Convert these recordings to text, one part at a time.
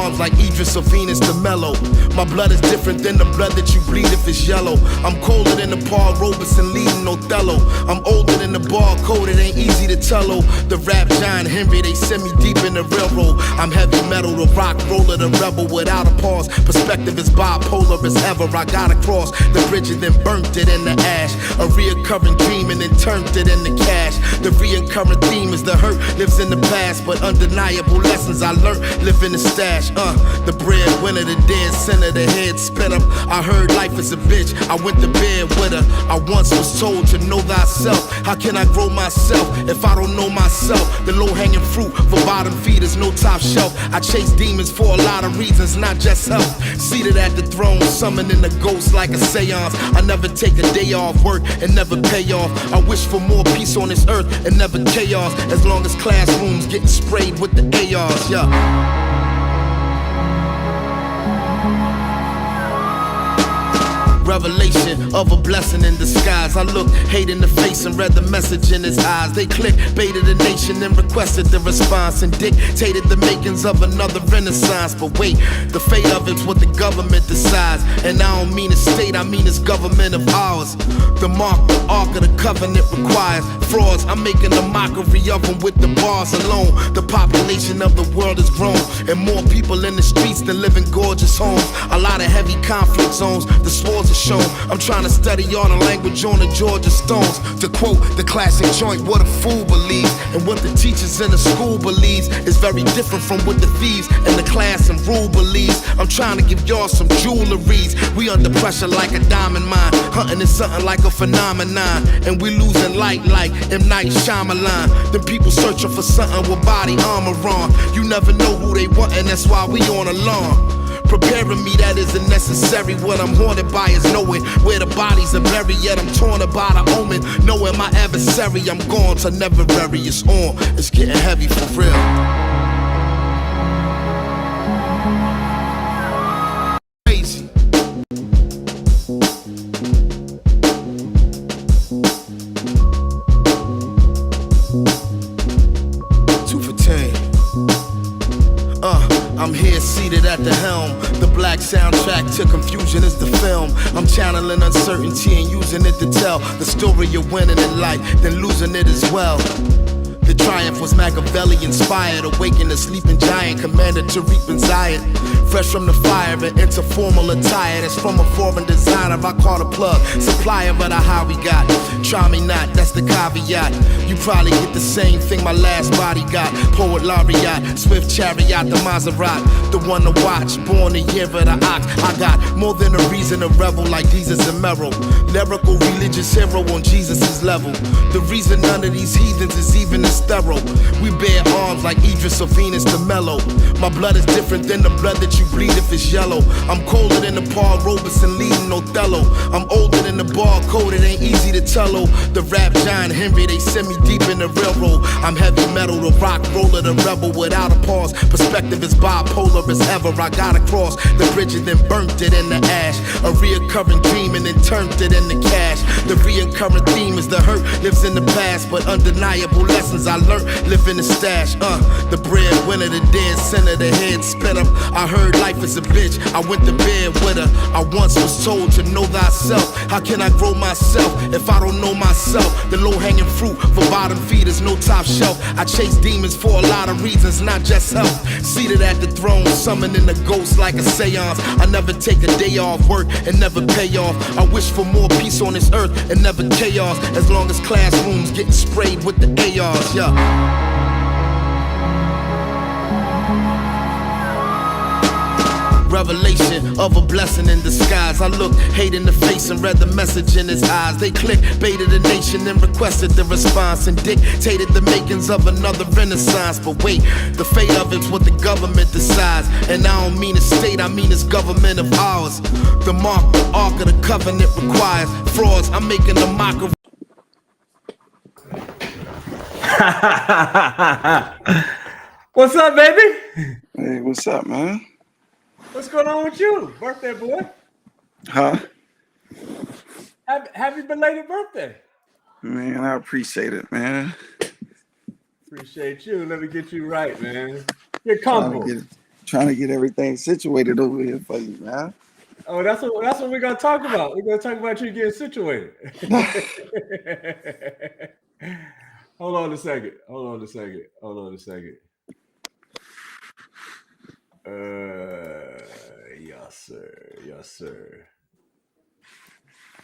arms like Idris or Venus to mellow. My blood is different than the blood that you bleed if it's yellow. I'm colder than the Paul Robeson leading Othello. I'm older than the barcode, it ain't easy to tell. The rap giant Henry, they send me deep in the railroad. I'm heavy metal, the rock roller, the rebel without a pause. Perspective is bipolar as ever. I gotta cross the bridge and then burnt it in the ash. A reoccurring dream and then turned it into cash. The reoccurring theme is the hurt lives in the past, but undeniable lessons I learned live in the stash. The breadwinner, the dead center, the head spinner. I heard life is a bitch, I went to bed with her. I once was told to know thyself. How can I grow myself if I don't know myself? The low-hanging fruit for bottom feeders, no top shelf. I chase demons for a lot of reasons, not just health. Seated at the throne, summoning the ghost like a seance. I never take a day off work and never pay off. I wish for more peace on this earth and never chaos. As long as classrooms getting sprayed with the ARs, yeah. Revelation of a blessing in disguise. I looked hate in the face and read the message in his eyes. They clickbaited the nation and requested the response and dictated the makings of another renaissance. But wait, the fate of it's what the government decides. And I don't mean a state, I mean it's government of ours. The mark, the ark of the covenant requires frauds. I'm making a mockery of them with the bars alone. The population of the world has grown, and more people in the streets than live in gorgeous homes. A lot of heavy conflict zones, the swords are shown. I'm trying to study all the language on the Georgia Stones. To quote the classic joint, what a fool believes and what the teachers in the school believes is very different from what the thieves in the class and rule believes. I'm trying to give y'all some jewelries. We under pressure like a diamond mine. Hunting is something like a phenomenon, and we losing light like M. Night Shyamalan. Them people searching for something with body armor on. You never know who they want, and that's why we on alarm. Preparing me, that isn't necessary. What I'm haunted by is knowing where the bodies are buried. Yet I'm torn about the omen, knowing my adversary. I'm gone to never bury. It's on, it's getting heavy for real. Crazy. I'm here seated at the helm. The black soundtrack to confusion is the film. I'm channeling uncertainty and using it to tell the story you're winning in life, then losing it as well. The triumph was Machiavelli inspired, awakened a sleeping giant, commanded to reap in Zion. Fresh from the fire and into formal attire that's from a foreign designer. I call a plug, supplier of the how we got. Try me not, that's the caveat. You probably get the same thing my last body got. Poet laureate, swift chariot, the Maserati, the one to watch. Born the year of the ox. I got more than a reason to revel like Jesus and Merrill. Lyrical religious hero on Jesus' level. The reason none of these heathens is even as thorough. We bear arms like Idris or Venus to mellow. My blood is different than the blood that you bleed if it's yellow. I'm colder than the Paul Robeson leading Othello. I'm older than the barcode, it ain't easy to tell. The rap giant Henry, they send me deep in the railroad. I'm heavy metal, the rock roller, the rebel without a pause. Perspective is bipolar as ever. I gotta cross the bridge and then burnt it in the ash. A reoccurring dream and then turned it into cash. The reoccurring theme is the hurt lives in the past, but undeniable lessons I learned live in the stash. The breadwinner, the dead center, the head spinner. I heard life is a bitch, I went to bed with her. I once was told to know thyself. How can I grow myself if I don't know myself? The low-hanging fruit for bottom feeders, no top shelf. I chase demons for a lot of reasons, not just health. Seated at the throne, summoning the ghost like a seance. I never take a day off work and never pay off. I wish for more peace on this earth and never chaos. As long as classrooms getting sprayed with the ARs, yeah. Revelation of a blessing in disguise. I looked hate in the face and read the message in his eyes. They clickbaited the nation and requested the response and dictated the makings of another renaissance. But wait, the fate of it's what the government decides. And I don't mean a state, I mean it's government of ours. The mark, the ark of the covenant requires frauds. I'm making a mockery. What's up, baby? Hey, what's up, man? What's going on with you? Birthday boy? Huh? Happy belated birthday. Man, I appreciate it, man. Appreciate you. Let me get you right, man. You're comfortable. trying to get everything situated over here for you, man. Oh, that's what we're gonna talk about. We're gonna talk about you getting situated. Hold on a second. Yes, sir.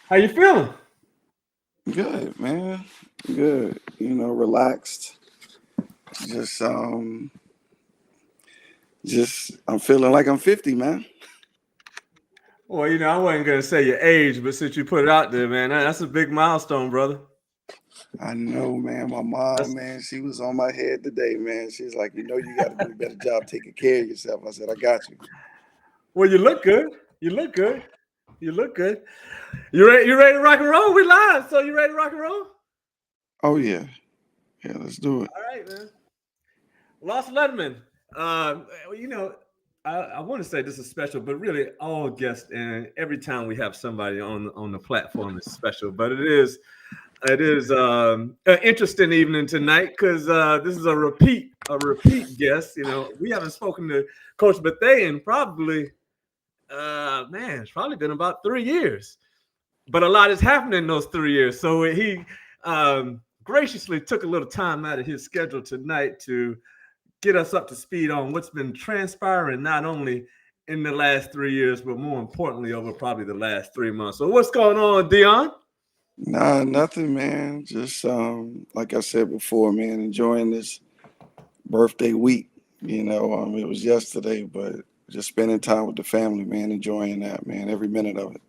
How you feeling? Good, man. Good. Relaxed. Just I'm feeling like I'm 50, man. Well, I wasn't gonna say your age, but since you put it out there, man, that's a big milestone, brother. I know, man. My mom, That's man, she was on my head today, man. She's like, you got to do a better job taking care of yourself. I said, I got you. well, you look good. You look good. You ready? You ready to rock and roll? We live, so you ready to rock and roll? Oh yeah, yeah. Let's do it. All right, man. Lost Letterman. You know, I want to say this is special, but really all guests and every time we have somebody on the platform is special. But it is an interesting evening tonight because this is a repeat guest. We haven't spoken to Coach Bethea in probably it's probably been about 3 years. But a lot has happened in those 3 years. So he graciously took a little time out of his schedule tonight to get us up to speed on what's been transpiring, not only in the last 3 years, but more importantly, over probably the last 3 months. So what's going on, Dion? Nah, nothing, man. Just like I said before, man, enjoying this birthday week. It was yesterday, but just spending time with the family, man, enjoying that, man, every minute of it.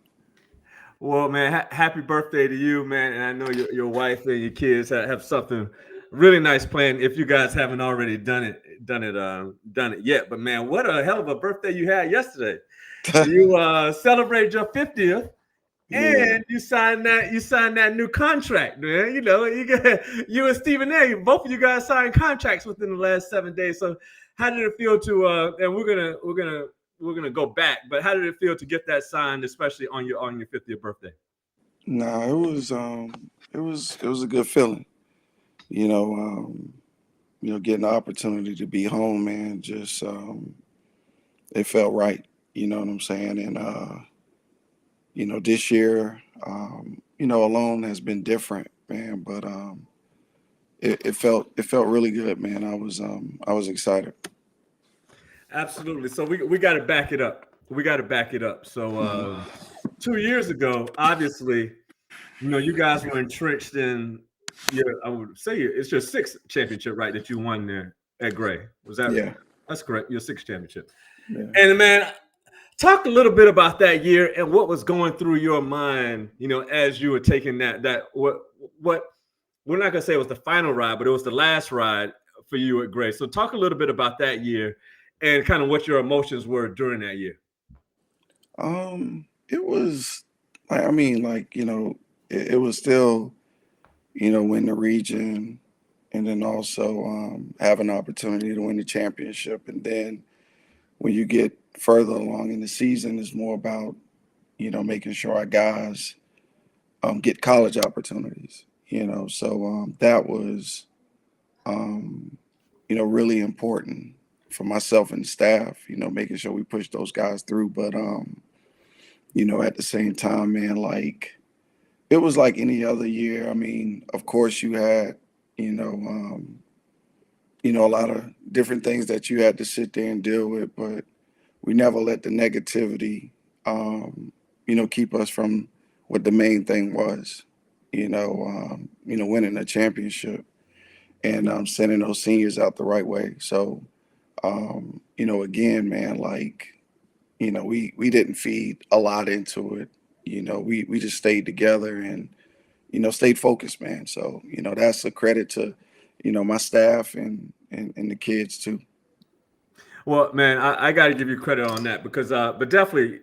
Well, man, happy birthday to you, man. And I know your wife and your kids have something really nice planned. If you guys haven't already done it yet. But man, what a hell of a birthday you had yesterday. You celebrated your 50th. Yeah. And you signed that new contract, man. You and Stephen A. Both of you guys signed contracts within the last 7 days. So how did it feel to and we're gonna go back, but how did it feel to get that signed, especially on your 50th birthday? Nah, it was a good feeling. Getting the opportunity to be home, man, just it felt right. You know what I'm saying? And this year, alone has been different, man. But it felt really good, man. I was excited. Absolutely. So we got to back it up. So Mhm. 2 years ago, obviously, you guys were entrenched in I would say it's your sixth championship, right? That you won there at Gray. Was that? Yeah, That's correct. Your sixth championship. yeah. And man, talk a little bit about that year and what was going through your mind, as you were taking that what we're not gonna say it was the final ride, but it was the last ride for you at Gray. So talk a little bit about that year and kind of what your emotions were during that year. It was, I mean, it was still, win the region, and then also have an opportunity to win the championship, and then when you get further along in the season, it's more about, making sure our guys get college opportunities. So that was, um, really important for myself and the staff. Making sure we push those guys through, but at the same time, man, like it was like any other year. I mean, of course, you had, you know, um, a lot of different things that you had to sit there and deal with, but we never let the negativity, keep us from what the main thing was. Winning a championship and sending those seniors out the right way. So, again, man, like we didn't feed a lot into it. We just stayed together and stayed focused, man. So that's a credit to my staff and the kids too. Well, man, I got to give you credit on that because, but definitely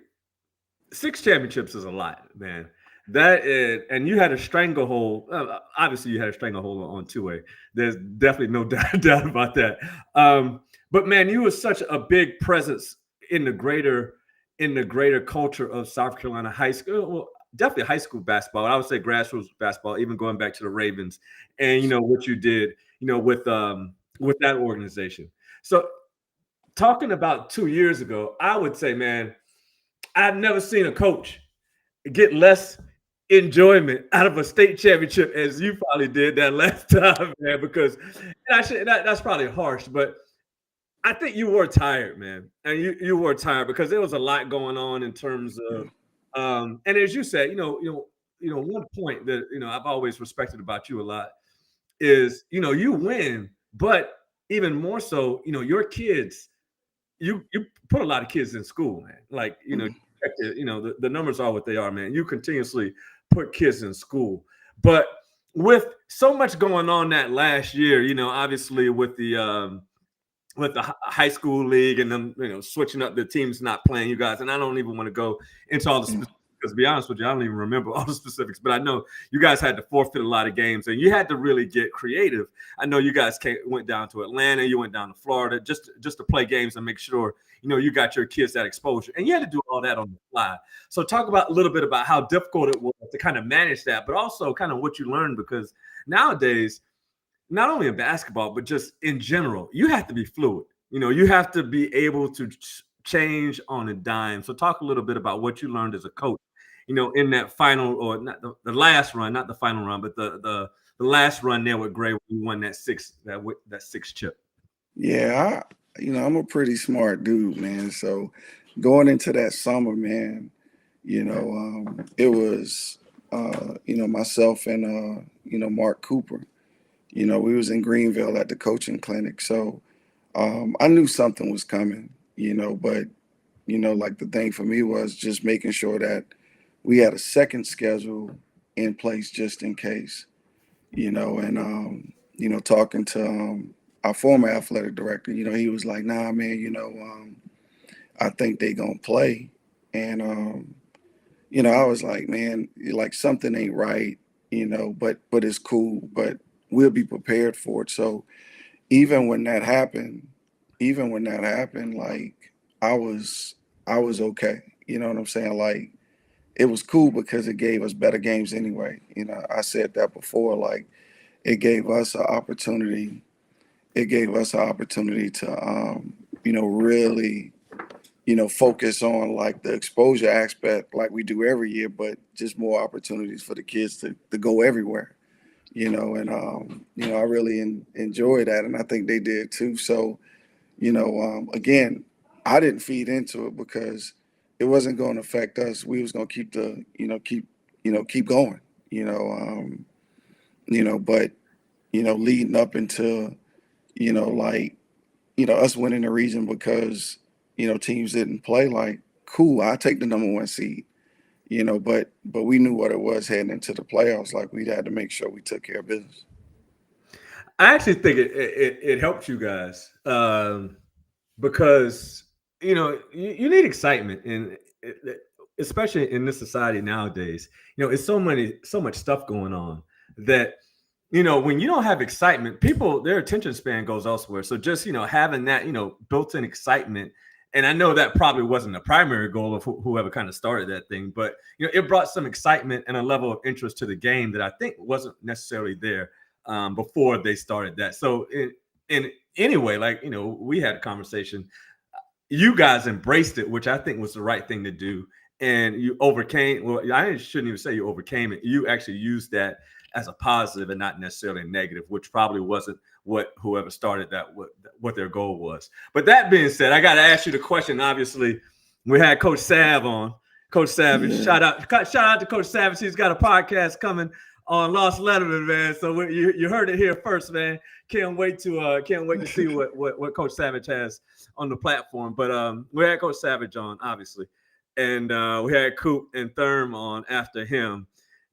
6 championships is a lot, man. That is, and you had a stranglehold. Obviously, you had a stranglehold on 2A. There's definitely no doubt about that. But man, you were such a big presence in the greater culture of South Carolina high school. Well, definitely high school basketball. I would say grassroots basketball, even going back to the Ravens, and what you did, with that organization. So talking about 2 years ago, I would say, man, I've never seen a coach get less enjoyment out of a state championship as you probably did that last time, man. Because that's probably harsh, but I think you were tired, man, and you were tired because there was a lot going on in terms of, and as you said, one point that I've always respected about you a lot is you win, but even more so, your kids, you put a lot of kids in school, man. Like the numbers are what they are, man. You continuously put kids in school, but with so much going on that last year, obviously with the high school league and them, switching up the teams not playing you guys. And I don't even want to go into all the specifics because to be honest with you, I don't even remember all the specifics, but I know you guys had to forfeit a lot of games and you had to really get creative. I know you guys went down to Atlanta, you went down to Florida just to play games and make sure, you got your kids that exposure, and you had to do all that on the fly. So talk about a little bit about how difficult it was to kind of manage that, but also kind of what you learned, because nowadays, not only in basketball, but just in general, you have to be fluid. You have to be able to change on a dime. So talk a little bit about what you learned as a coach, in that final, or not the last run, not the final run, but the last run there with Gray when you won that six chip. Yeah, I'm a pretty smart dude, man. So going into that summer, man, it was, myself and, Mark Cooper. We was in Greenville at the coaching clinic. So I knew something was coming, but, like the thing for me was just making sure that we had a second schedule in place just in case, and, talking to our former athletic director, he was like, nah, man, I think they going to play. And, I was like, man, like something ain't right, but it's cool, but we'll be prepared for it. So even when that happened, like I was okay. You know what I'm saying? Like it was cool because it gave us better games anyway. I said that before, like it gave us an opportunity. It gave us an opportunity to, really, focus on like the exposure aspect like we do every year, but just more opportunities for the kids to go everywhere. And I really enjoyed that, and I think they did too. So, again, I didn't feed into it because it wasn't going to affect us. We was going to keep going. But leading up into, us winning the region because teams didn't play. Like, cool, I take the number one seed. But we knew what it was heading into the playoffs. Like we had to make sure we took care of business. I actually think it helped you guys because you need excitement, and especially in this society nowadays, it's so much stuff going on that when you don't have excitement, people, their attention span goes elsewhere. So just having that built-in excitement. And I know that probably wasn't the primary goal of whoever kind of started that thing, but it brought some excitement and a level of interest to the game that I think wasn't necessarily there before they started that. So in anyway, like we had a conversation. You guys embraced it, which I think was the right thing to do, and you overcame. Well, I shouldn't even say you overcame it. You actually used that as a positive and not necessarily a negative, which probably wasn't what whoever started that what their goal was. But that being said, I got to ask you the question. Obviously, we had Coach Sav on. Coach Savage, yeah. Shout out to Coach Savage. He's got a podcast coming on Lost Letterman, man. So you heard it here first, man. Can't wait to see what Coach Savage has on the platform. But we had Coach Savage on, obviously, and we had Coop and Therm on after him.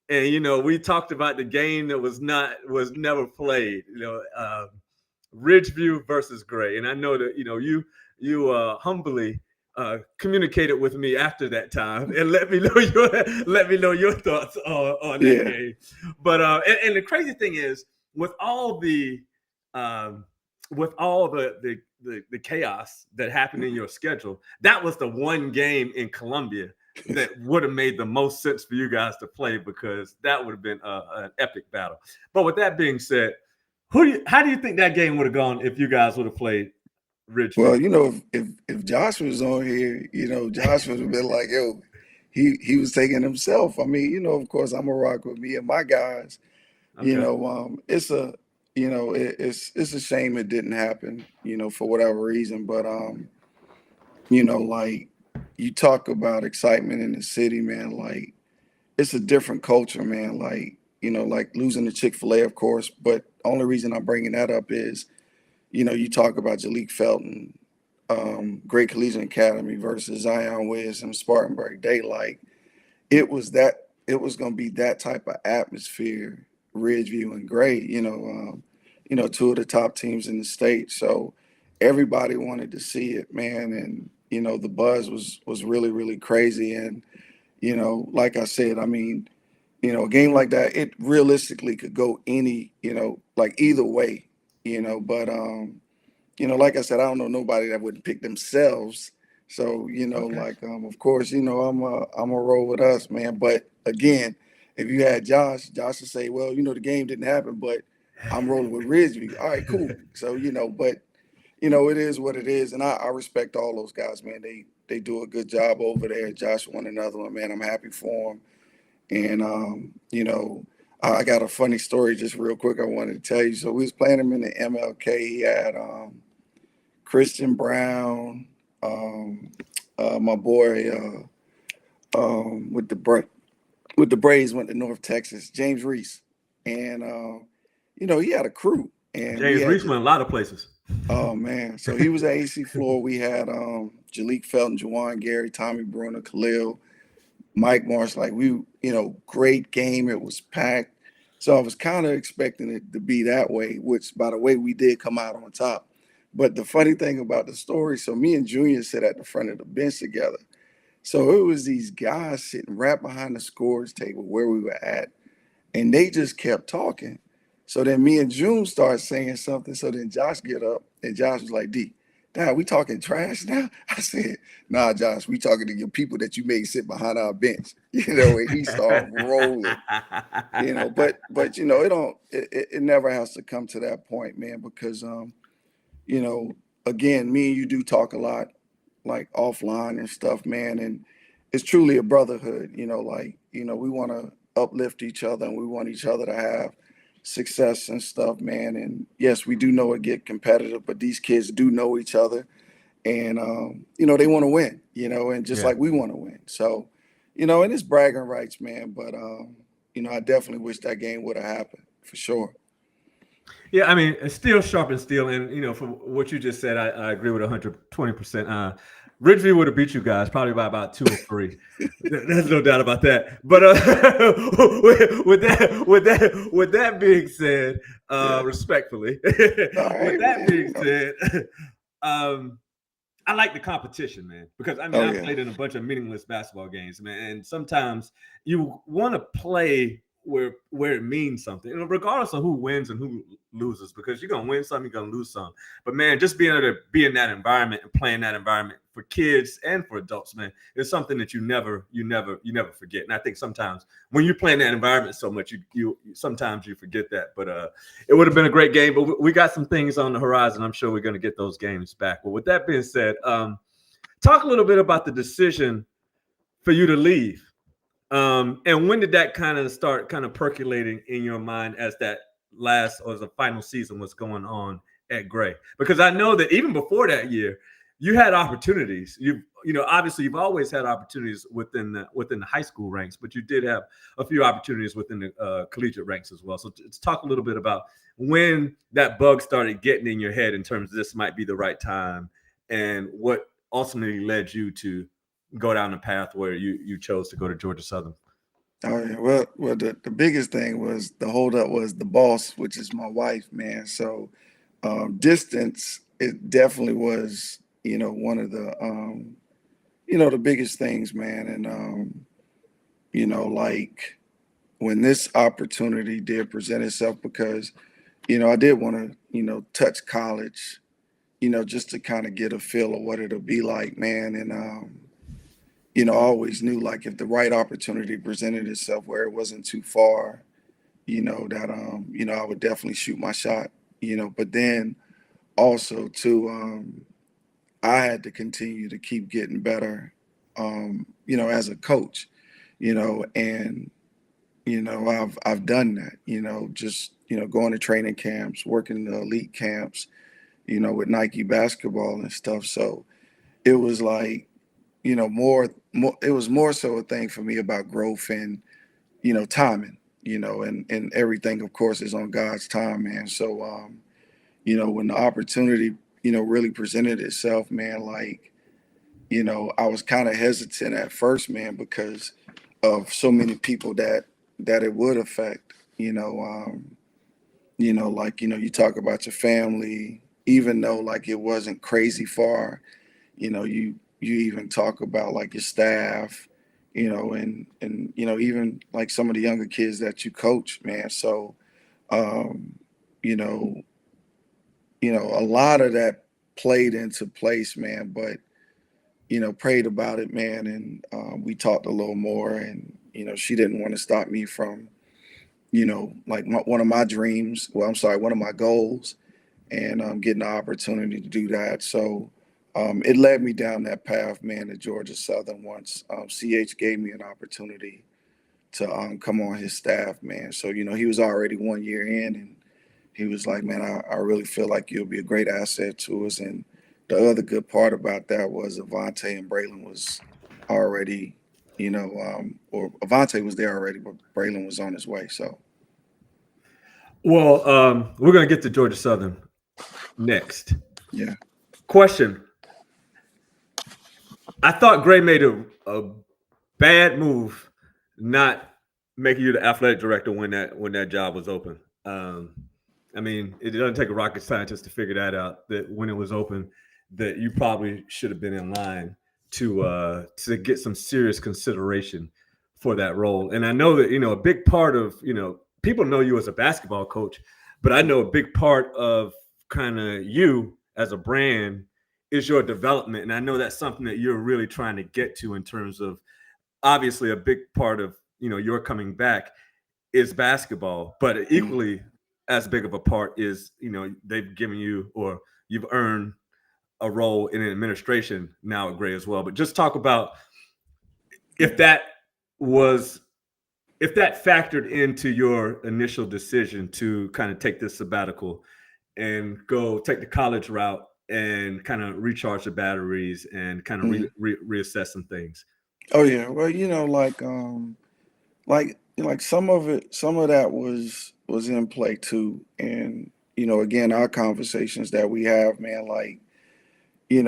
And we talked about the game that was never played. Ridgeview versus Gray, and I know that you humbly communicated with me after that time and let me know your thoughts on that game. But and the crazy thing is, with all the chaos that happened in your schedule, that was the one game in Columbia that would have made the most sense for you guys to play, because that would have been an epic battle. But with that being said, how do you think that game would have gone if you guys would have played Ridgeview? Well, if Josh was on here, Josh would have been like, yo, he was taking himself. I mean, of course I'm a rock with me and my guys. Okay. It's a it's a shame it didn't happen, for whatever reason. But like you talk about excitement in the city, man, like it's a different culture, man. Like, like losing the Chick-fil-A, of course. But only reason I'm bringing that up is, you talk about Jalik Felton, Great Collegiate Academy versus Zion Williamson, Spartanburg. They like it was going to be that type of atmosphere, Ridgeview and Gray, two of the top teams in the state. So everybody wanted to see it, man. And, the buzz was really, really crazy. And, like I said, I mean, a game like that, it realistically could go like either way, but, like I said, I don't know nobody that wouldn't pick themselves. So, Okay. like, of course, I'm a roll with us, man. But again, if you had Josh would say, well, the game didn't happen, but I'm rolling with Ridgeview. All right, cool. So, but it is what it is. And I respect all those guys, man. They do a good job over there. Josh won another one, man. I'm happy for him. And I got a funny story just real quick I wanted to tell you. So we was playing him in the MLK. He had Christian Brown, my boy with the Braves went to North Texas, James Reese, and he had a crew, and we James had Reese went a lot of places. oh man, so he was at AC floor. We had Jalik Felton, Juwan Gary, Tommy Bruner, Khalil, Mike Marsh. Like great game. It was packed. So I was kind of expecting it to be that way, which by the way, we did come out on top. But the funny thing about the story, so me and Junior sit at the front of the bench together. So it was these guys sitting right behind the scores table where we were at, and they just kept talking. So then me and June started saying something. So then Josh get up, and Josh was like, Dad, we talking trash now? I said, nah, Josh, we talking to your people that you made sit behind our bench. And he started rolling. It never has to come to that point, man, because you know, again, me and you do talk a lot, like offline and stuff, man. And it's truly a brotherhood, we want to uplift each other and we want each other to have success and stuff, man. And yes, we do know it get competitive, but these kids do know each other and, they want to win, and just Yeah. like we want to win. So, and it's bragging rights, man. But, I definitely wish that game would have happened for sure. Yeah, I mean, it's still sharp and steel, and from what you just said, I agree with 120%. Ridgeview would have beat you guys probably by about 2 or 3. There's no doubt about that. But with that being said, Yeah. respectfully, All with right, that man. being said, I like the competition, man, because I mean Oh I yeah. played in a bunch of meaningless basketball games, man, and sometimes you want to play where it means something, regardless of who wins and who loses, because you're gonna win some, you're gonna lose some. But man, just being able to be in that environment and play in that environment for kids and for adults, man, is something that you never forget. And I think sometimes when you play in that environment so much, you sometimes you forget that. But it would have been a great game. But we got some things on the horizon. I'm sure we're gonna get those games back. But with that being said, talk a little bit about the decision for you to leave. And when did that kind of start kind of percolating in your mind as that last or the final season was going on at Gray? Because I know that even before that year, you had opportunities. Obviously you've always had opportunities within the high school ranks, but you did have a few opportunities within the collegiate ranks as well. So let's talk a little bit about when that bug started getting in your head in terms of this might be the right time, and what ultimately led you to go down the path where you chose to go to Georgia Southern. Oh yeah. Well, the biggest thing was the holdup was the boss, which is my wife, man. So distance, it definitely was, one of the biggest things, man. And like when this opportunity did present itself, because, I did want to, touch college, just to kind of get a feel of what it'll be like, man. And I always knew like if the right opportunity presented itself where it wasn't too far, that I would definitely shoot my shot, but then also too, I had to continue to keep getting better, as a coach, and I've done that, just going to training camps, working the elite camps, with Nike basketball and stuff. So it was like, more it was more so a thing for me about growth and, timing, and everything of course is on God's time, man. So when the opportunity, really presented itself, man, like, I was kind of hesitant at first, man, because of so many people that it would affect, like, you talk about your family, even though like it wasn't crazy far, you even talk about like your staff, and even like some of the younger kids that you coach, man. So um, you know, a lot of that played into place, man. But prayed about it, man, and we talked a little more, and she didn't want to stop me from, like one of my dreams. Well, I'm sorry, one of my goals, and getting the opportunity to do that. So it led me down that path, man, at Georgia Southern once CH gave me an opportunity to come on his staff, man. So, he was already 1 year in, and he was like, man, I really feel like you'll be a great asset to us. And the other good part about that was Avante and Braylon was already, or Avante was there already, but Braylon was on his way. So, Well, we're going to get to Georgia Southern next. yeah. Question. I thought Gray made a bad move not making you the athletic director when that job was open. I mean, it doesn't take a rocket scientist to figure that out, that when it was open, that you probably should have been in line to get some serious consideration for that role. And I know that, a big part of, people know you as a basketball coach, but I know a big part of kind of you as a brand is your development. And I know that's something that you're really trying to get to in terms of, obviously a big part of, your coming back is basketball, but equally as big of a part is, they've given you, or you've earned a role in an administration now at Gray as well. But just talk about if that factored into your initial decision to kind of take this sabbatical and go take the college route and kind of recharge the batteries and kind of reassess some things. Oh yeah. Well, like some of that was in play too. And, again, our conversations that we have, man, like, I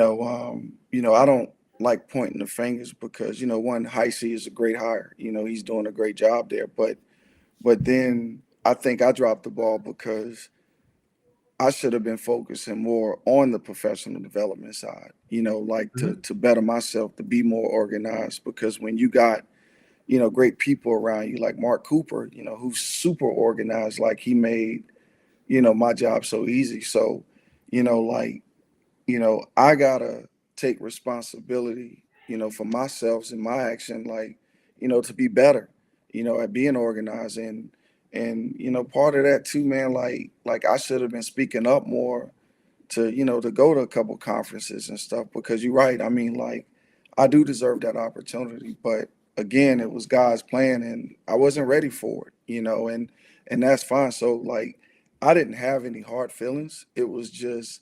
don't like pointing the fingers because, one, Heisey is a great hire. He's doing a great job there. But then I think I dropped the ball because I should have been focusing more on the professional development side, like to better myself, to be more organized. Because when you got, great people around you, like Mark Cooper, who's super organized, like he made, my job so easy. So, like, I gotta take responsibility, for myself and my action, like, to be better, at being organized. And part of that too, man, like I should have been speaking up more to, to go to a couple conferences and stuff, because you're right. I mean, like, I do deserve that opportunity, but again, it was God's plan and I wasn't ready for it, and that's fine. So like I didn't have any hard feelings. It was just,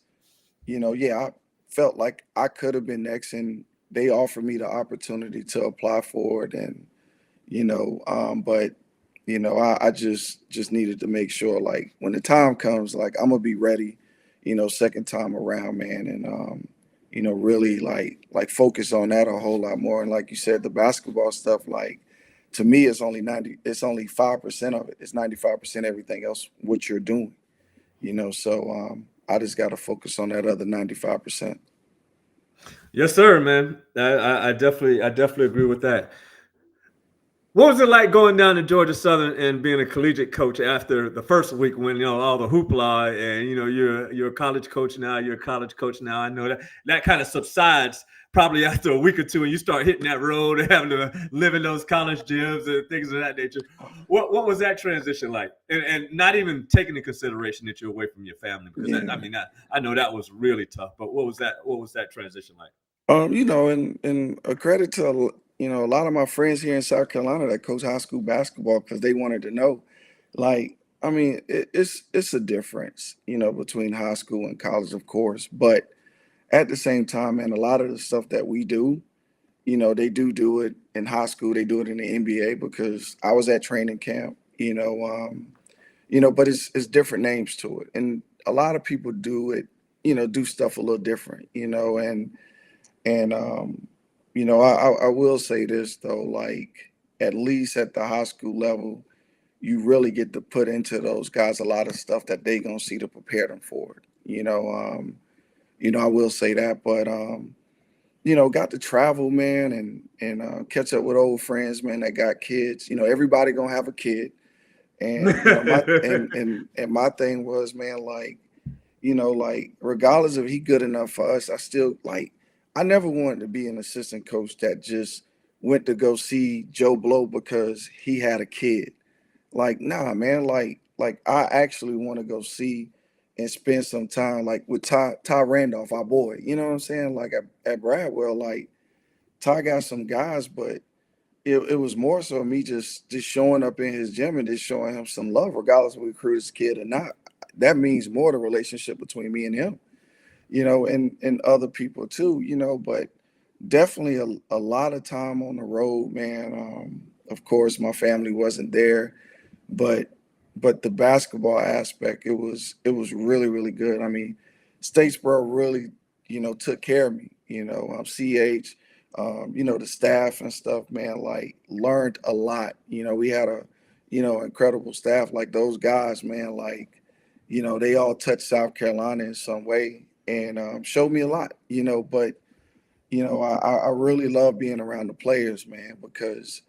yeah, I felt like I could have been next, and they offered me the opportunity to apply for it. And, but I just needed to make sure, like, when the time comes, like, I'm gonna be ready, second time around, man. And really like focus on that a whole lot more. And like you said, the basketball stuff, like, to me, it's only 5% of it. It's 95% everything else what you're doing, so I just got to focus on that other 95%. Yes, sir, man. I definitely agree with that. What was it like going down to Georgia Southern and being a collegiate coach after the first week when all the hoopla and you're a college coach now, I know that kind of subsides, probably after a week or two, and you start hitting that road and having to live in those college gyms and things of that nature. What was that transition like? And not even taking into consideration that you're away from your family, because Yeah. I know that was really tough. But what was that transition like? And a credit to a lot of my friends here in South Carolina that coach high school basketball because they wanted to know, like, I mean, it's a difference, between high school and college, of course, but at the same time, man, a lot of the stuff that we do, they do it in high school, they do it in the NBA because I was at training camp, but it's different names to it, and a lot of people do it, do stuff a little different, and I will say this though, like at least at the high school level, you really get to put into those guys a lot of stuff that they gonna see to prepare them for it. I will say that, but got to travel, man, and catch up with old friends, man, that got kids. Everybody gonna have a kid, and my and my thing was, man, like regardless if he good enough for us, I still like I never wanted to be an assistant coach that just went to go see Joe Blow because he had a kid. Like, nah, man, like I actually want to go see and spend some time like with Ty Randolph, our boy. You know what I'm saying? Like at Bradwell, like Ty got some guys, but it was more so me just showing up in his gym and just showing him some love, regardless if we recruit his kid or not. That means more the relationship between me and him, and other people too, but definitely a lot of time on the road, man. Of course, my family wasn't there, but the basketball aspect, it was really, really good. I mean, Statesboro really, took care of me. CH, the staff and stuff, man, like learned a lot. We had a, incredible staff. Like those guys, man, like, they all touched South Carolina in some way and showed me a lot. But I really love being around the players, man, because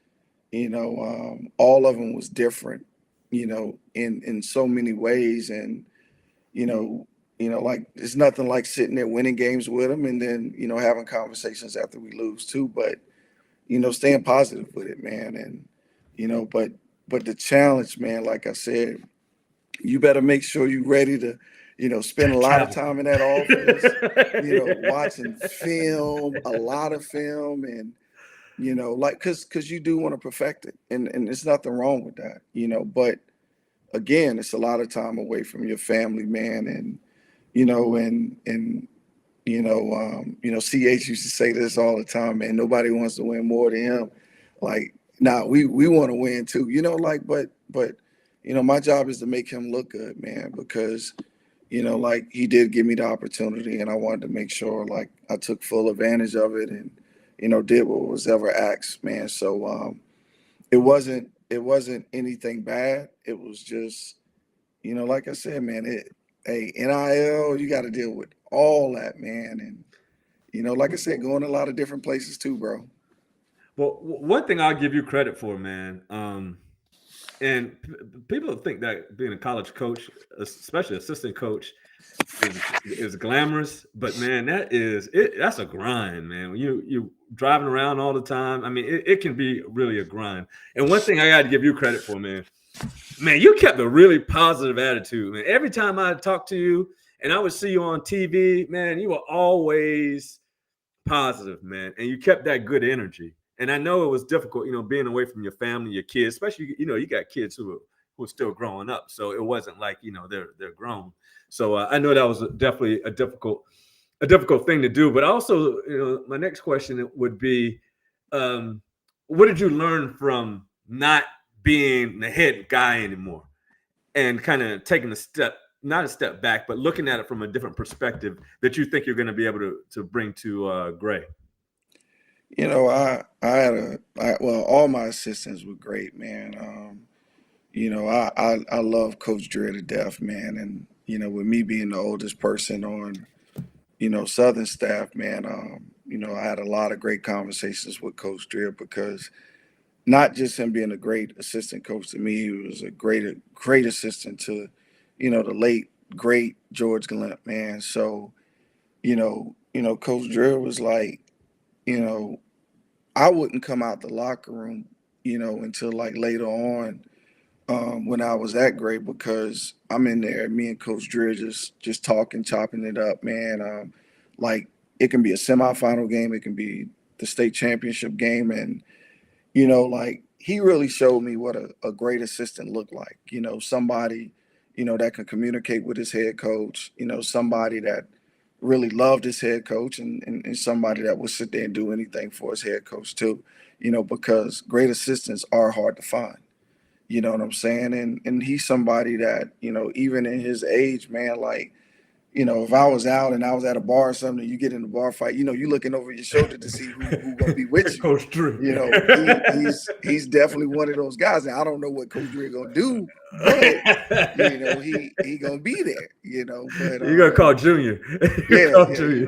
all of them was different, in so many ways, and you know, like it's nothing like sitting there winning games with them, and then having conversations after we lose too. But staying positive with it, man, and but the challenge, man, like I said, you better make sure you're ready to, spend a lot of Travel. time in that office, watching film, a lot of film, and like because you do want to perfect it, and there's nothing wrong with that, but again, it's a lot of time away from your family, man, and CH used to say this all the time, man. Nobody wants to win more than him. Like, nah, we want to win too, like, but my job is to make him look good, man, because like he did give me the opportunity, and I wanted to make sure like I took full advantage of it, and did what was ever asked, man. So it wasn't anything bad. It was just, like I said, man, hey, NIL, you got to deal with all that, man. And, like I said, going a lot of different places too, bro. Well, one thing I'll give you credit for, man, and people think that being a college coach, especially assistant coach, is glamorous, but man, that's a grind, man. When you driving around all the time, I mean, it can be really a grind. And one thing I got to give you credit for, man, you kept a really positive attitude, man. Every time I talked to you and I would see you on TV, man, you were always positive, man, and you kept that good energy. And I know it was difficult, being away from your family, your kids, especially, you got kids who are still growing up, so it wasn't like they're grown. So I know that was definitely a difficult thing to do. But also, my next question would be, what did you learn from not being the head guy anymore, and kind of taking a step, not a step back, but looking at it from a different perspective that you think you're going to be able to bring to Gray? Well, all my assistants were great, man. I love Coach Dre to death, man. And, with me being the oldest person on, Southern staff, man, I had a lot of great conversations with Coach Dre because not just him being a great assistant coach to me, he was a great assistant to, the late, great George Glimp, man. So, Coach Dre was like, you know, I wouldn't come out the locker room, until like later on, when I was at Gray, because I'm in there, me and Coach Dreer just talking, chopping it up, man. Like it can be a semifinal game, it can be the state championship game, and like he really showed me what a great assistant looked like. Somebody, that can communicate with his head coach. Somebody that really loved his head coach, and somebody that would sit there and do anything for his head coach too. Because great assistants are hard to find. You know what I'm saying? And he's somebody that, even in his age, man, like, if I was out and I was at a bar or something, you get in a bar fight, you looking over your shoulder to see who gonna be with you. Coach Drew. He's definitely one of those guys. And I don't know what Coach Drew gonna do, but he gonna be there. But You gotta call Junior. Call Junior.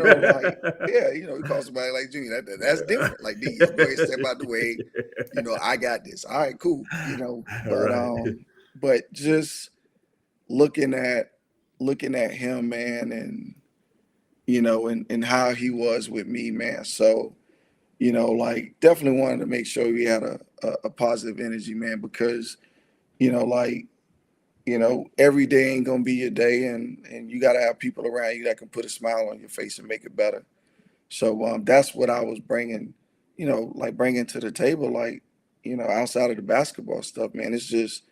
he calls somebody like Junior. That's different. Like, D, go ahead and step out the way. I got this. All right, cool. But Right. but just looking at him, man, and and how he was with me, man. So, like definitely wanted to make sure we had a positive energy, man, because, like, every day ain't gonna be your day, and you gotta have people around you that can put a smile on your face and make it better. So that's what I was bringing, like bringing to the table, like, outside of the basketball stuff, man. It's just,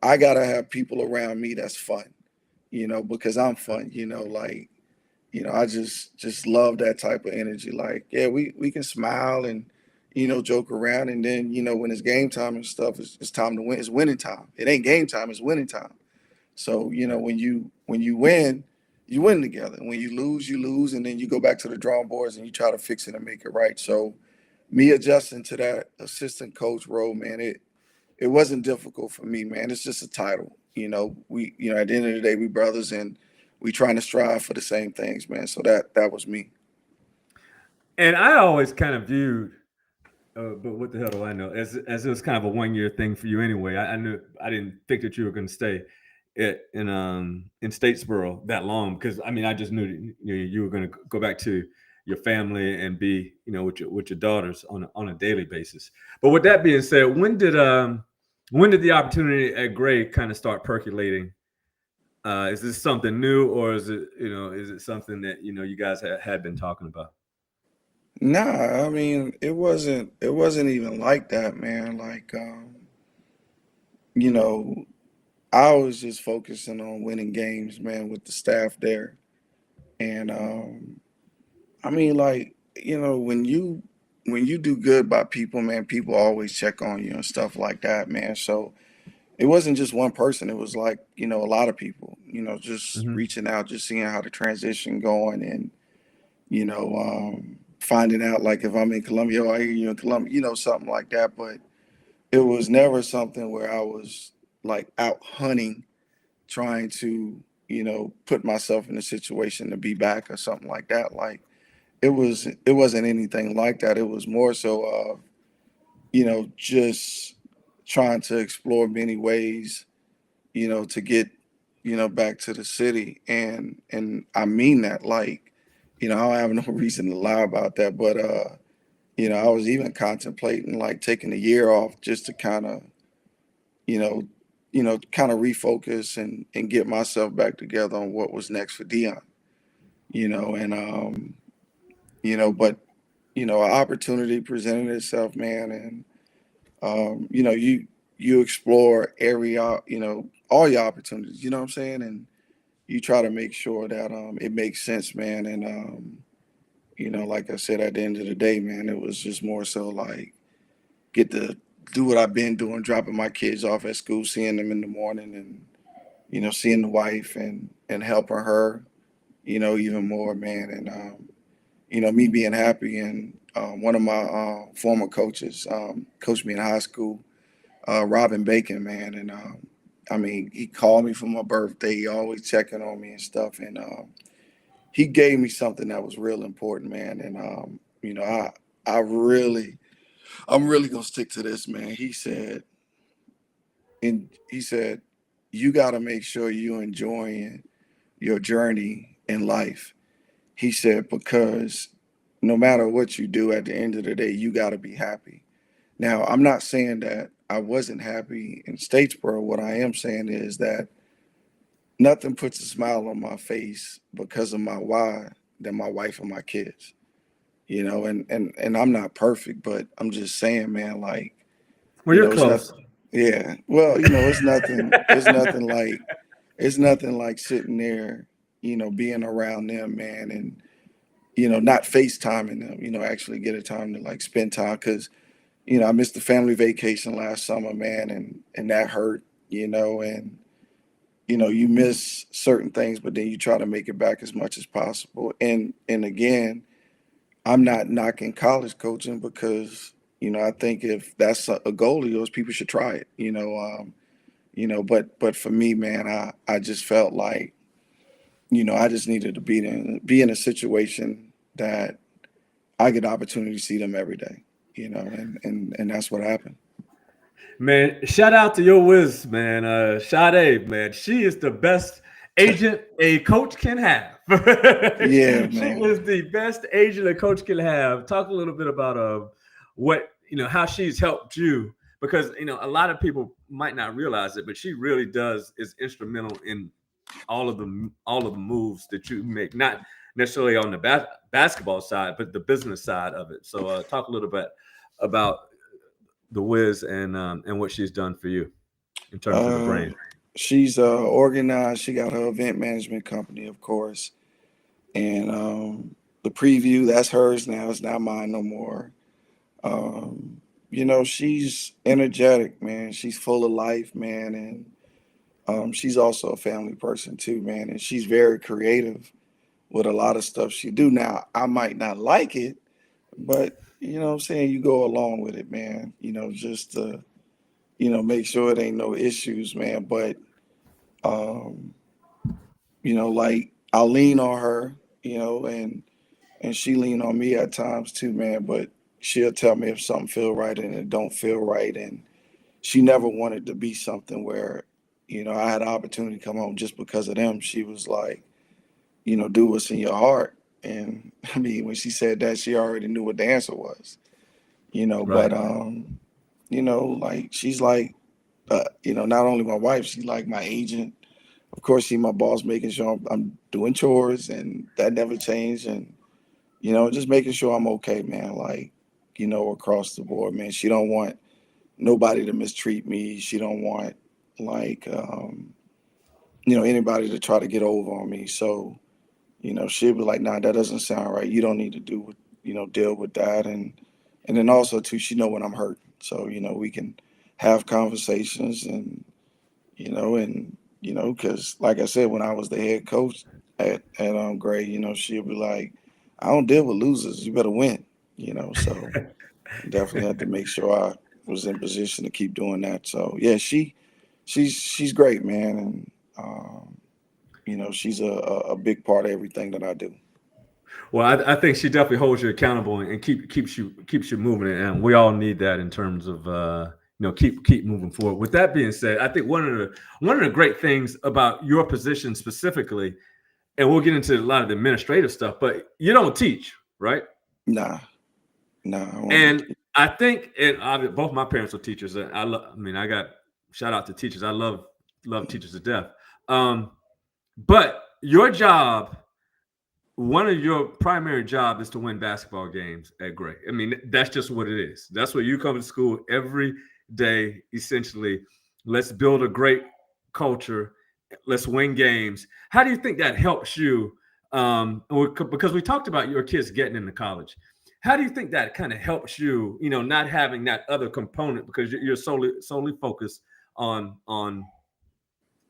I gotta have people around me that's fun, because I'm fun, like, I just love that type of energy. Like, yeah, we can smile and, joke around, and then, when it's game time and stuff, it's time to win. It's winning time. It ain't game time, it's winning time. So, when you win, you win together. When you lose, and then you go back to the drawing boards and you try to fix it and make it right. So me adjusting to that assistant coach role, man, it wasn't difficult for me, man. It's just a title. We, at the end of the day, we brothers, and we trying to strive for the same things, man. So that was me. And I always kind of viewed, but what the hell do I know? As it was kind of a 1 year thing for you anyway. I knew I didn't think that you were going to stay in Statesboro that long, because I mean I just knew that, you were going to go back to your family and be with your daughters on a daily basis. But with that being said, when did the opportunity at Gray kind of start percolating? Is this something new, or is it something that you guys had been talking about? Nah, I mean, it wasn't even like that, man. Like, you know, I was just focusing on winning games, man, with the staff there. And I mean, like, when you do good by people, man, people always check on you and stuff like that, man. So it wasn't just one person. It was like, a lot of people, just Hmm. reaching out, just seeing how the transition going, and finding out like if I'm in Columbia, or I hear you in Columbia, something like that. But it was never something where I was like out hunting, trying to, put myself in a situation to be back or something like that. Like it wasn't anything like that. It was more so just trying to explore many ways, to get, back to the city. And I mean that, like, I don't have no reason to lie about that. But I was even contemplating like taking a year off just to kind of, you know, kind of refocus and get myself back together on what was next for Dion. And but an opportunity presented itself, man, and you explore all your opportunities, you know what I'm saying? And you try to make sure that it makes sense, man. And like I said, at the end of the day, man, it was just more so like get to do what I've been doing, dropping my kids off at school, seeing them in the morning, and seeing the wife and helping her, even more, man. And me being happy. And one of my former coaches coached me in high school, Robin Bacon, man. And I mean, he called me for my birthday. He always checking on me and stuff. And he gave me something that was real important, man. And I really, I'm really gonna stick to this, man. He said, you got to make sure you're enjoying your journey in life. He said, because no matter what you do, at the end of the day, you got to be happy. Now, I'm not saying that I wasn't happy in Statesboro. What I am saying is that nothing puts a smile on my face because of my why than my wife and my kids. And I'm not perfect, but I'm just saying, man, like, Well, you're it's close. nothing. Yeah. Well, it's nothing like sitting there, being around them, man, and not FaceTiming them, actually get a time to like spend time because, I missed the family vacation last summer, man, and that hurt, and you miss certain things, but then you try to make it back as much as possible. And again, I'm not knocking college coaching because, I think if that's a goal of yours, people should try it, but for me, man, I just felt like, I just needed to be in a situation that I get the opportunity to see them every day, and that's what happened. Man, shout out to your Wiz, man. Sade, man, she is the best agent a coach can have. Yeah, She man. is the best agent a coach can have. Talk a little bit about what how she's helped you because a lot of people might not realize it, but she really is instrumental in all of the moves that you make, not necessarily on the basketball side, but the business side of it. So talk a little bit about the Wiz and what she's done for you in terms of the Uh, brand. she's organized. She got her event management company, of course, and the preview that's hers now. It's not mine no more. She's energetic, man. She's full of life, man, and she's also a family person too, man. And she's very creative with a lot of stuff she do. Now, I might not like it, but what I'm saying, you go along with it, man. Just to make sure it ain't no issues, man. But um, like I lean on her, and she lean on me at times too, man. But she'll tell me if something feel right and it don't feel right. And she never wanted to be something where, I had an opportunity to come home just because of them. She was like, do what's in your heart. And I mean, when she said that, she already knew what the answer was, Right. but like she's like, not only my wife, she's like my agent. Of course, she my boss, making sure I'm doing chores, and that never changed. And just making sure I'm okay, man. Like, across the board, man. She don't want nobody to mistreat me. She don't want like, anybody to try to get over on me. So, she'll be like, nah, that doesn't sound right. You don't need to deal with that. And then also too, she know when I'm hurt. So, we can have conversations because like I said, when I was the head coach at Gray, she'll be like, I don't deal with losers. You better win. So definitely had to make sure I was in position to keep doing that. So yeah, she's great, man, and she's a big part of everything that I do. Well, I think she definitely holds you accountable and keeps you moving, and we all need that in terms of keep moving forward. With that being said, I think one of the great things about your position specifically, and we'll get into a lot of the administrative stuff, but you don't teach, right? Nah, nah, I won't And I think, both my parents are teachers. And I mean, I got shout out to teachers. I love teachers to death. Um, but your job, one of your primary job is to win basketball games at Gray. I mean, that's just what it is. That's what you come to school every day, essentially. Let's build a great culture. Let's win games. How do you think that helps you? Because we talked about your kids getting into college. How do you think that kind of helps you? Not having that other component because you're solely focused on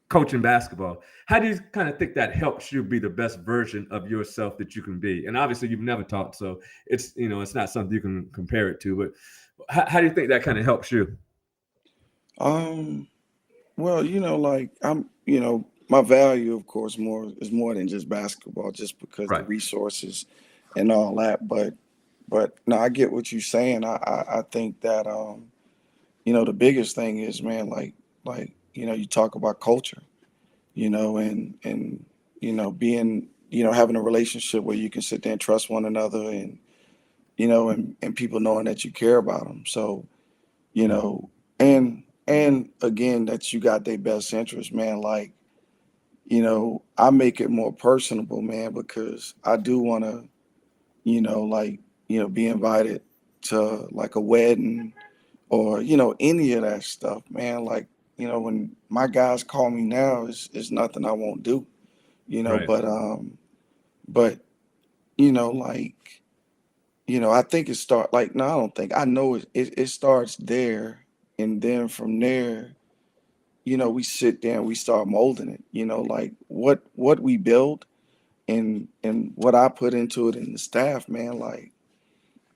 coaching basketball. How do you kind of think that helps you be the best version of yourself that you can be? And obviously, you've never taught, so it's not something you can compare it to. But how do you think that kind of helps you? um, well, like my value, of course, more than just basketball, just because the Right. resources and all that. But no, I get what you're saying. I think that the biggest thing is, man, like you talk about culture, and being having a relationship where you can sit there and trust one another, and and people knowing that you care about them. So, you know, and again, that you got their best interest, man. Like, I make it more personable, man, because I do want to, like, be invited to like a wedding or, any of that stuff, man. Like, when my guys call me now, it's nothing I won't do, Right. but, like, I think it start like, no, I don't think, I know it starts there. And then from there, we sit there and we start molding it, like what we build and what I put into it and the staff, man, like,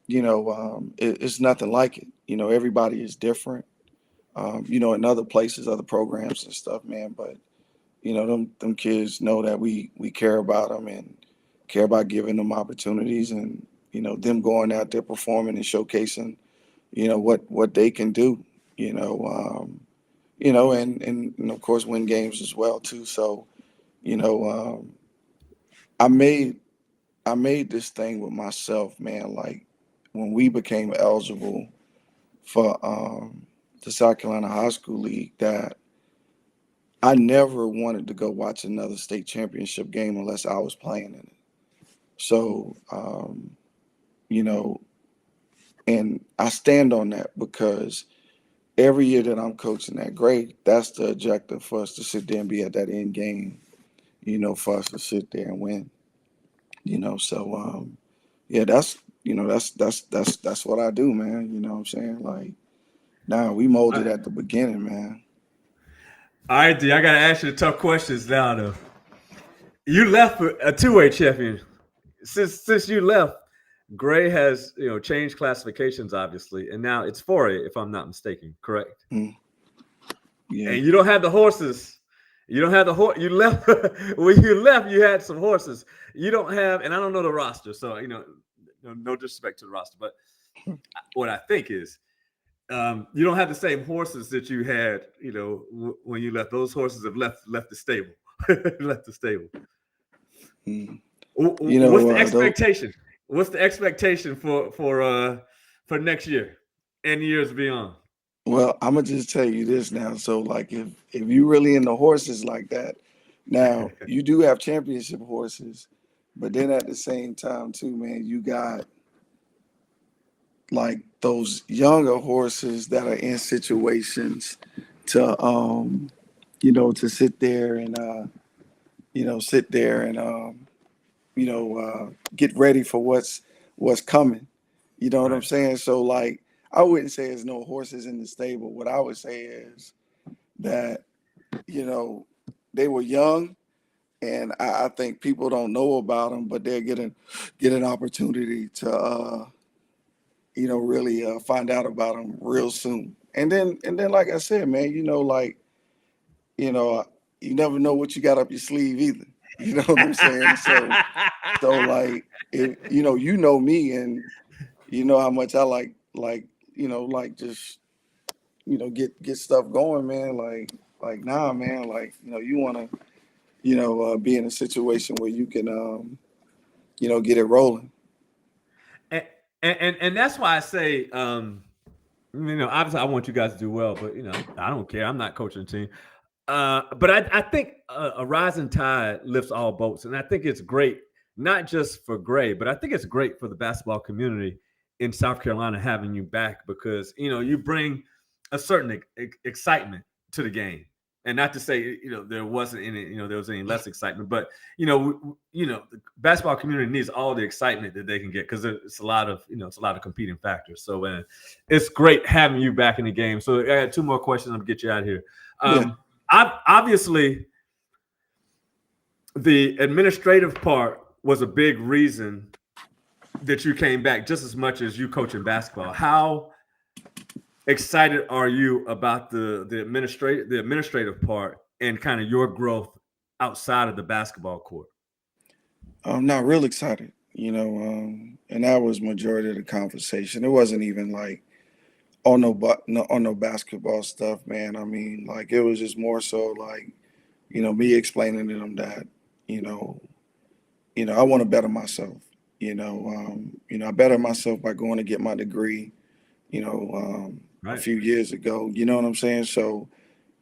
it's nothing like it. Everybody is different, in other places, other programs and stuff, man. But, them kids know that we care about them and care about giving them opportunities and, them going out there performing and showcasing, what they can do, you know, um, and of course win games as well too. So, you know, um, I made I made this thing with myself, man. Like when we became eligible for the South Carolina High School League, that I never wanted to go watch another state championship game unless I was playing in it. So, you know, and I stand on that because every year that I'm coaching that grade, that's the objective for us to sit there and be at that end game, for us to sit there and win, So, yeah, that's what I do, man. You know what I'm saying? Like, now we molded at the beginning, man. All right, D. I gotta ask you the tough questions now. Though you left for a two-way champion. Since you left, Gray has changed classifications, obviously, and now it's 4A, if I'm not mistaken. Correct? Mm, yeah. And you don't have the horses. You don't have the horse. You left when you left. You had some horses. You don't have, and I don't know the roster, so no disrespect to the roster, but what I think is you don't have the same horses that you had, when you left. Those horses have left the stable, left the stable. Mm. What's the Though, expectation? What's the expectation for next year and years beyond? well, I'm gonna just tell you this now. So, like, if you really into horses like that, now you do have championship horses, but then at the same time, too, man, you got like those younger horses that are in situations to to sit there and get ready for what's coming. You know what I'm Right. saying? So like I wouldn't say there's no horses in the stable. What I would say is that, you know, they were young, and I think people don't know about them, but they're get an opportunity to really find out about them real soon. And then like I said, man, like, you know, you never know what you got up your sleeve either. You know what I'm saying? So like if you know me, and you know how much I like like just get stuff going, man. Like nah, man. Like you want to be in a situation where you can get it rolling. and, and that's why I say, obviously I want you guys to do well, but I don't care. I'm not coaching the team. But I think a rising tide lifts all boats, and I think it's great, not just for Gray, but I think it's great for the basketball community in South Carolina having you back because you bring a certain excitement to the game, and not to say there wasn't any there was any less excitement, but the basketball community needs all the excitement that they can get because it's a lot of it's a lot of competing factors. So it's great having you back in the game. So I got two more questions. I'm gonna get you out of here. Yeah. Obviously, the administrative part was a big reason that you came back just as much as you coaching basketball. How excited are you about the administrative part and kind of your growth outside of the basketball court? I'm not real excited, and that was majority of the conversation. It wasn't even like on no basketball stuff, man. I mean, like it was just more so like, me explaining to them that, I want to better myself. I bettered myself by going to get my degree, a Right. few years ago. You know what I'm saying? So,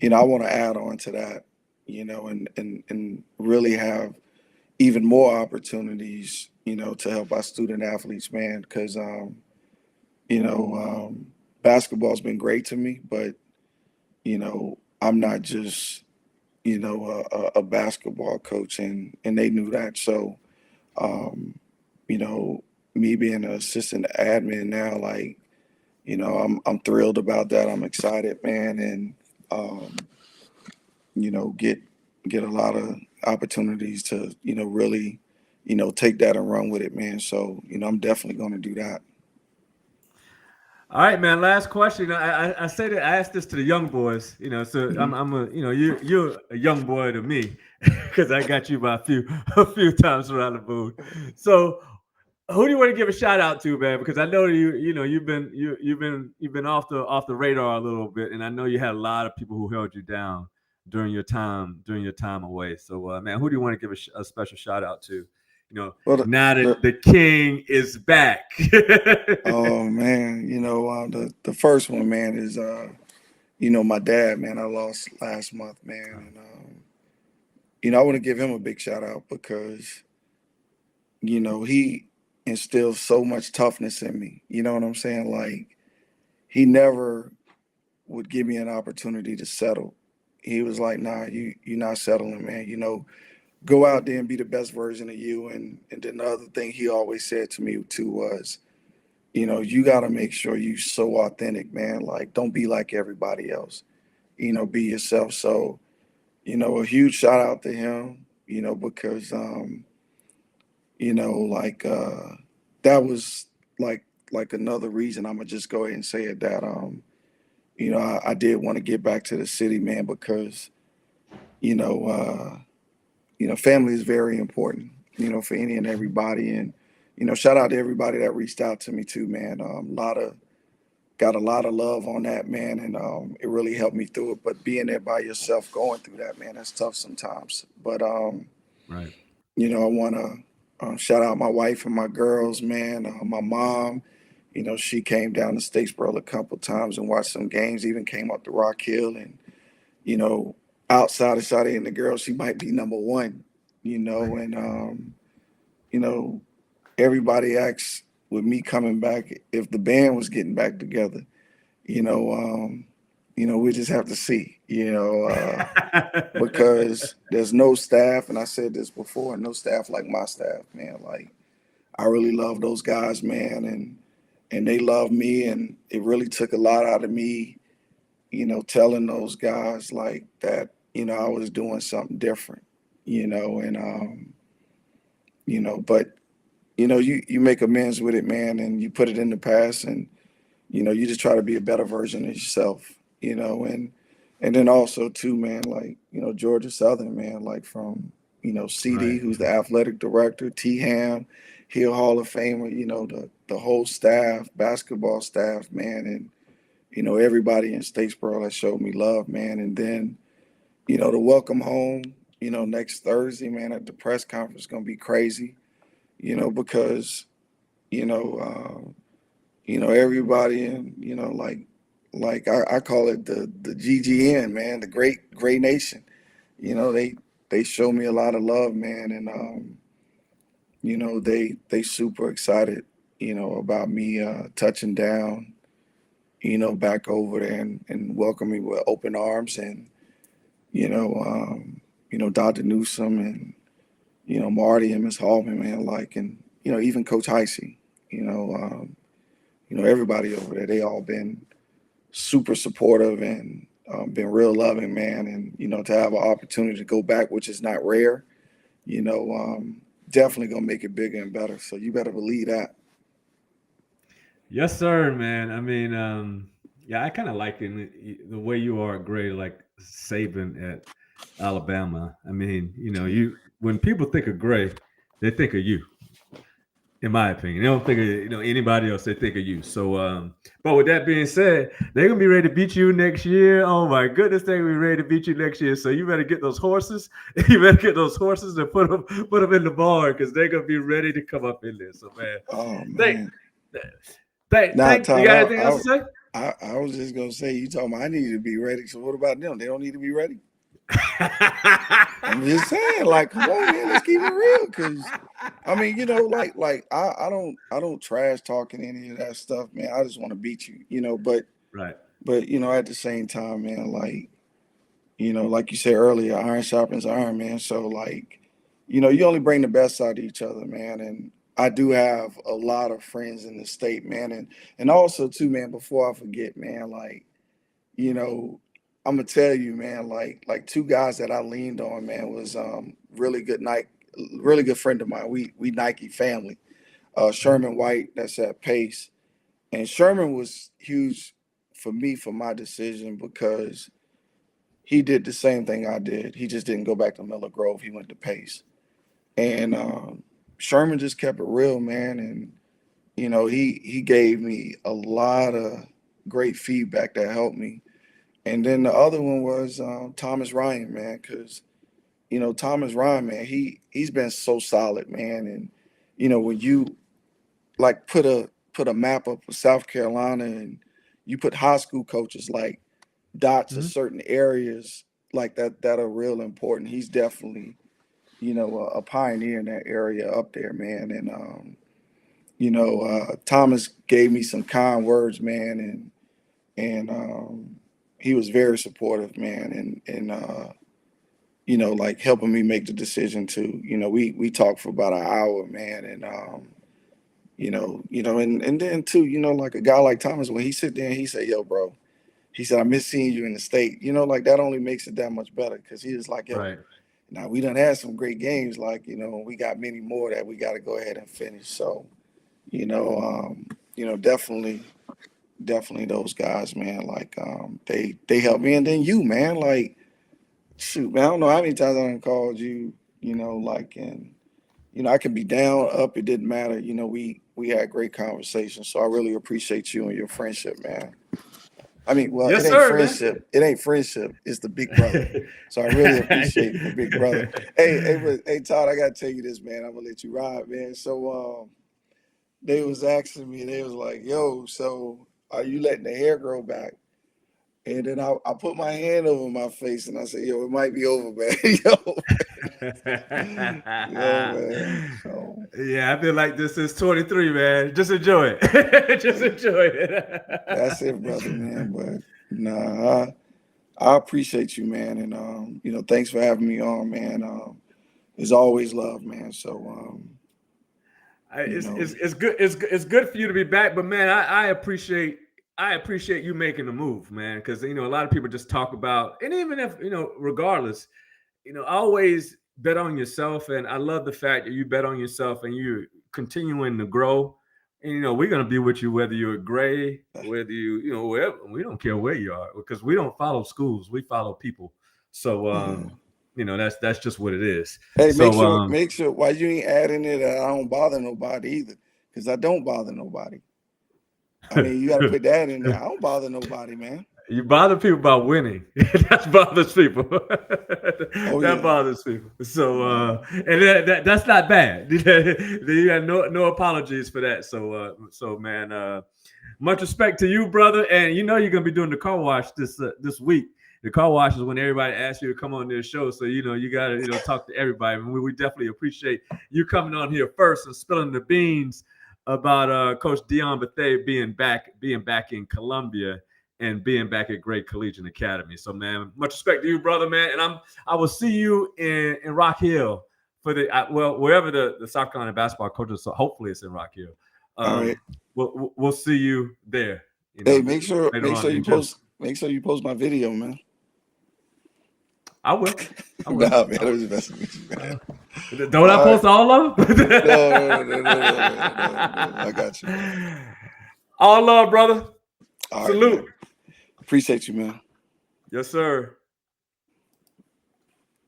I want to add on to that, and really have even more opportunities, to help our student athletes, man, because you know, basketball's been great to me, but I'm not just a basketball coach, and they knew that. So, um, you know, me being an assistant admin now, like, I'm thrilled about that. I'm excited, man, and um, get a lot of opportunities to really take that and run with it, man. So I'm definitely going to do that. All right, man. Last question. I say that I asked this to the young boys. So Hmm. I'm a you're a young boy to me because I got you by a few times around the booth. So who do you want to give a shout out to, man? Because I know you've been off the radar a little bit, and I know you had a lot of people who held you down during your time away. So, man, who do you want to give a special shout out to? Well, Now that the the king is back. oh man, the first one, man, is my dad, man. I lost last month, man, and I want to give him a big shout out because he instilled so much toughness in me. You know what I'm saying? Like, he never would give me an opportunity to settle. He was like, "Nah, you're not settling, man. Go out there and be the best version of you." And then the other thing he always said to me too was, you got to make sure you so authentic, man. Like, don't be like everybody else. Be yourself. So, a huge shout out to him. Because like that was like another reason. I'm gonna just go ahead and say it that I did want to get back to the city, man, because you know, uh, family is very important, for any and everybody. And, shout out to everybody that reached out to me too, man. Got a lot of love on that, man. And it really helped me through it. But being there by yourself, going through that, man, that's tough sometimes. But, Right. I want to shout out my wife and my girls, man. My mom, she came down to Statesboro a couple times and watched some games, even came up to Rock Hill. And, you know, outside of Shawty and the girls, she might be number one, and you know, everybody asks with me coming back if the band was getting back together. You know, um, we just have to see, because there's no staff, and I said this before, no staff like my staff, man. Like, I really love those guys, man, and they love me, and it really took a lot out of me, telling those guys like that, I was doing something different, and but you make amends with it, man, and you put it in the past, and you just try to be a better version of yourself, and then also too, man, like Georgia Southern, man, like from CD, Right. who's the athletic director, T Ham, he a Hall of Famer, the whole staff, basketball staff, man, and everybody in Statesboro that showed me love, man. And then the welcome home, next Thursday, man, at the press conference, gonna be crazy, because you know. Everybody in, like I call it the GGN, man, the Great Nation. They show me a lot of love, man, and they super excited, about me touching down, back over there and welcome me with open arms. And you know, Dr. Newsom and Marty and Miss Hallman, man, like, and even Coach Heisey, you know. Everybody over there, they all been super supportive and been real loving, man. And to have an opportunity to go back, which is not rare, you know, um, definitely gonna make it bigger and better. So you better believe that. Yes, sir, man. I mean, yeah, I kind of like the way you are great, like Saban at Alabama. I mean, you when people think of Gray, they think of you. In my opinion, they don't think of anybody else. They think of you. So, but with that being said, they're gonna be ready to beat you next year. Oh my goodness, they're gonna be ready to beat you next year. So you better get those horses. You better get those horses and put them in the barn because they're gonna be ready to come up in there. So man, Oh thank, man. thank. You Todd, got anything else to say? I was just gonna say, you talking about I need to be ready. So what about them? They don't need to be ready. I'm just saying, like, come on, man, let's keep it real. Cause I mean, I don't trash talking any of that stuff, man. I just want to beat you, but Right. at the same time, man, like, like you said earlier, iron sharpens iron, man. So like, you only bring the best out of each other, man. And I do have a lot of friends in the state, man. And also too, man, before I forget, man, like, you know, I'm gonna tell you, man, like two guys that I leaned on, man, was really good friend of mine. We Nike family. Sherman White, that's at Pace. And Sherman was huge for me for my decision because he did the same thing I did. He just didn't go back to Miller Grove. He went to Pace. And Sherman just kept it real, man. And he gave me a lot of great feedback that helped me. And then the other one was Thomas Ryan, man, because Thomas Ryan, man, he's been so solid, man. And when you like put a map up of South Carolina and you put high school coaches like dots of certain areas like that are real important. He's definitely a pioneer in that area up there, man. And Thomas gave me some kind words, man, and he was very supportive, man, and like helping me make the decision to, we talked for about an hour, man, and and then too, like a guy like Thomas, when he sit there and he said, "Yo, bro," he said, "I miss seeing you in the state," like that only makes it that much better because he was like, "Yo, Right. now we done had some great games, like we got many more that we got to go ahead and finish." So, definitely those guys, man. Like they helped me, and then you, man. Like, shoot, man, I don't know how many times I done called you, like, and I can be down, up, it didn't matter. We had great conversations. So I really appreciate you and your friendship, man. I mean, well, Yes, it ain't sir, man. friendship. It ain't friendship. It's the big brother. So I really appreciate the big brother. Hey, Todd, I gotta tell you this, man. I'm gonna let you ride, man. So they was asking me, they was like, "Yo, so are you letting the hair grow back?" And then I put my hand over my face and I said, "Yo, it might be over, man." Man. So Yeah, I feel like this is 23, man. Just enjoy it. Just enjoy it. that's it, brother, man. But nah, I appreciate you, man, and thanks for having me on, man. It's always love, man. So It's good. It's good for you to be back, but man, I appreciate you making the move, man, because a lot of people just talk about, and even if regardless, always bet on yourself, and I love the fact that you bet on yourself and you're continuing to grow. And we're gonna be with you whether you're gray, whether wherever. We don't care where you are because we don't follow schools, we follow people. So that's just what it is. hey, So make sure why you ain't adding it that I don't bother nobody either, because I don't bother nobody. I mean, you got to put that in there. I don't bother nobody, man. You bother people about winning. That bothers people. Oh, That yeah. bothers people. So and that's not bad. You got no apologies for that. So man, much respect to you, brother. And you're gonna be doing the car wash this week. The car wash is when everybody asks you to come on this show. So you gotta talk to everybody. And we definitely appreciate you coming on here first and spilling the beans about Coach Dion Bethea being back in Columbia and being back at Great Collegiate Academy. So, man, much respect to you, brother, man. And I will see you in Rock Hill for wherever the South Carolina basketball coaches. So hopefully it's in Rock Hill. All right. We'll see you there. Hey, make sure you post my video, man. I will. Nah, man, I was messing with you, man. Don't I post all of them? No. I got you. All love, brother. All Salute. right, man. Appreciate you, man. Yes, sir.